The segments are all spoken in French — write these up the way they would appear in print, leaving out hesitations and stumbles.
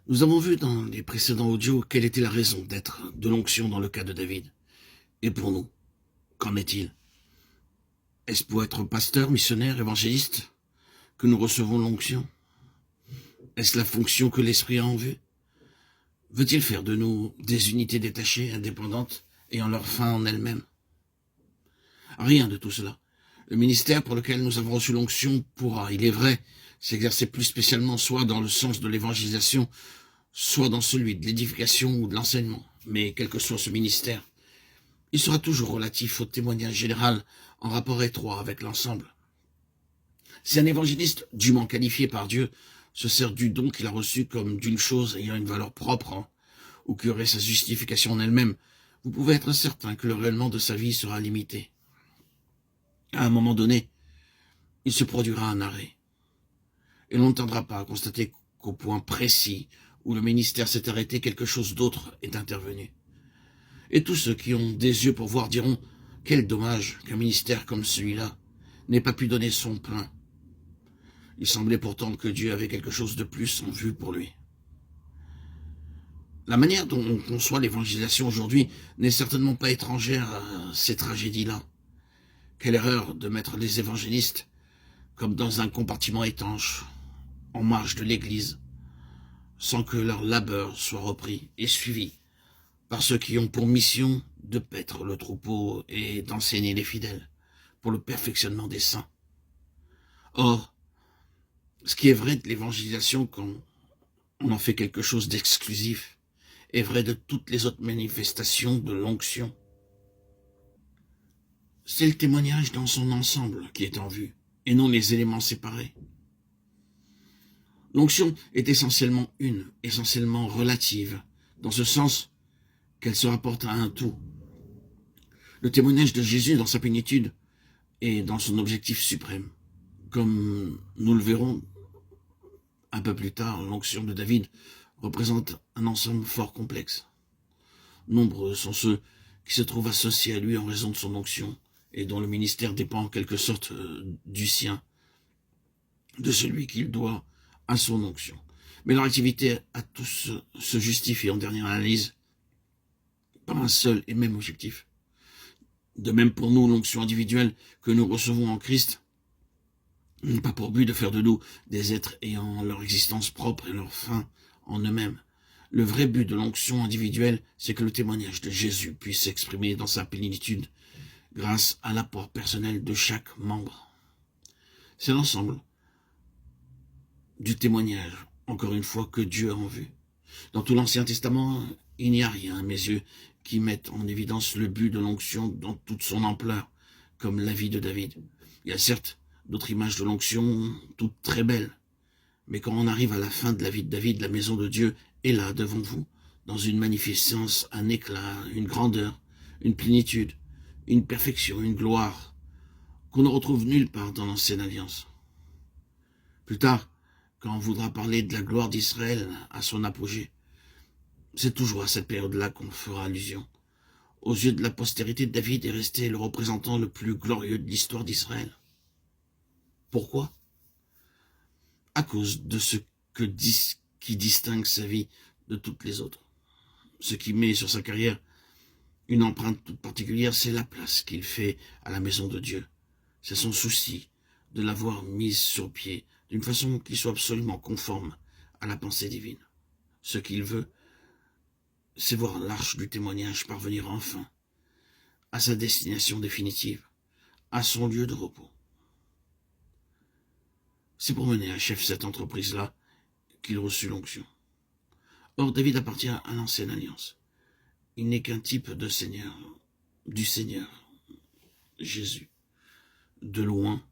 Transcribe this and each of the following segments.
Nous avons vu dans les précédents audios quelle était la raison d'être de l'onction dans le cas de David. Et pour nous, qu'en est-il? Est-ce pour être pasteur, missionnaire, évangéliste que nous recevons l'onction? Est-ce la fonction que l'Esprit a en vue? Veut-il faire de nous des unités détachées, indépendantes, ayant leur fin en elles-mêmes? Rien de tout cela. Le ministère pour lequel nous avons reçu l'onction pourra, il est vrai, s'exercer plus spécialement soit dans le sens de l'évangélisation, soit dans celui de l'édification ou de l'enseignement. Mais quel que soit ce ministère, il sera toujours relatif au témoignage général en rapport étroit avec l'ensemble. Si un évangéliste dûment qualifié par Dieu se sert du don qu'il a reçu comme d'une chose ayant une valeur propre, ou qui aurait sa justification en elle-même, vous pouvez être certain que le rayonnement de sa vie sera limité. À un moment donné, il se produira un arrêt. Et l'on ne tardera pas à constater qu'au point précis où le ministère s'est arrêté, quelque chose d'autre est intervenu. Et tous ceux qui ont des yeux pour voir diront « Quel dommage qu'un ministère comme celui-là n'ait pas pu donner son plein. » Il semblait pourtant que Dieu avait quelque chose de plus en vue pour lui. La manière dont on conçoit l'évangélisation aujourd'hui n'est certainement pas étrangère à ces tragédies-là. Quelle erreur de mettre les évangélistes comme dans un compartiment étanche, en marge de l'église, sans que leur labeur soit repris et suivi par ceux qui ont pour mission de paître le troupeau et d'enseigner les fidèles pour le perfectionnement des saints. Or, ce qui est vrai de l'évangélisation quand on en fait quelque chose d'exclusif est vrai de toutes les autres manifestations de l'onction. C'est le témoignage dans son ensemble qui est en vue, et non les éléments séparés. L'onction est essentiellement relative, dans ce sens qu'elle se rapporte à un tout. Le témoignage de Jésus dans sa plénitude est dans son objectif suprême. Comme nous le verrons un peu plus tard, l'onction de David représente un ensemble fort complexe. Nombreux sont ceux qui se trouvent associés à lui en raison de son onction, et dont le ministère dépend en quelque sorte du sien, de celui qu'il doit à son onction. Mais leur activité à tous se justifie en dernière analyse par un seul et même objectif. De même pour nous, l'onction individuelle que nous recevons en Christ n'a pas pour but de faire de nous des êtres ayant leur existence propre et leur fin en eux-mêmes. Le vrai but de l'onction individuelle, c'est que le témoignage de Jésus puisse s'exprimer dans sa plénitude grâce à l'apport personnel de chaque membre. C'est l'ensemble du témoignage, encore une fois, que Dieu a en vue. Dans tout l'Ancien Testament, il n'y a rien, à mes yeux, qui mette en évidence le but de l'onction dans toute son ampleur, comme la vie de David. Il y a certes d'autres images de l'onction, toutes très belles, mais quand on arrive à la fin de la vie de David, la maison de Dieu est là, devant vous, dans une magnificence, un éclat, une grandeur, une plénitude, une perfection, une gloire, qu'on ne retrouve nulle part dans l'ancienne alliance. Plus tard, quand on voudra parler de la gloire d'Israël à son apogée, c'est toujours à cette période-là qu'on fera allusion. Aux yeux de la postérité, David est resté le représentant le plus glorieux de l'histoire d'Israël. Pourquoi? À cause de ce qui distingue sa vie de toutes les autres. Ce qui met sur sa carrière une empreinte toute particulière, c'est la place qu'il fait à la maison de Dieu. C'est son souci de l'avoir mise sur pied d'une façon qui soit absolument conforme à la pensée divine. Ce qu'il veut, c'est voir l'arche du témoignage parvenir enfin à sa destination définitive, à son lieu de repos. C'est pour mener à chef cette entreprise-là qu'il reçut l'onction. Or, David appartient à l'ancienne alliance. Il n'est qu'un type de Seigneur, du Seigneur, Jésus, de loin,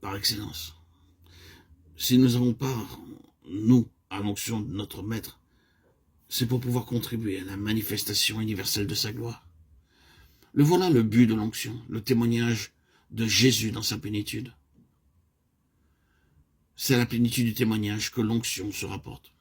par excellence. Si nous avons part, nous, à l'onction de notre Maître, c'est pour pouvoir contribuer à la manifestation universelle de sa gloire. Le voilà le but de l'onction, le témoignage de Jésus dans sa plénitude. C'est à la plénitude du témoignage que l'onction se rapporte.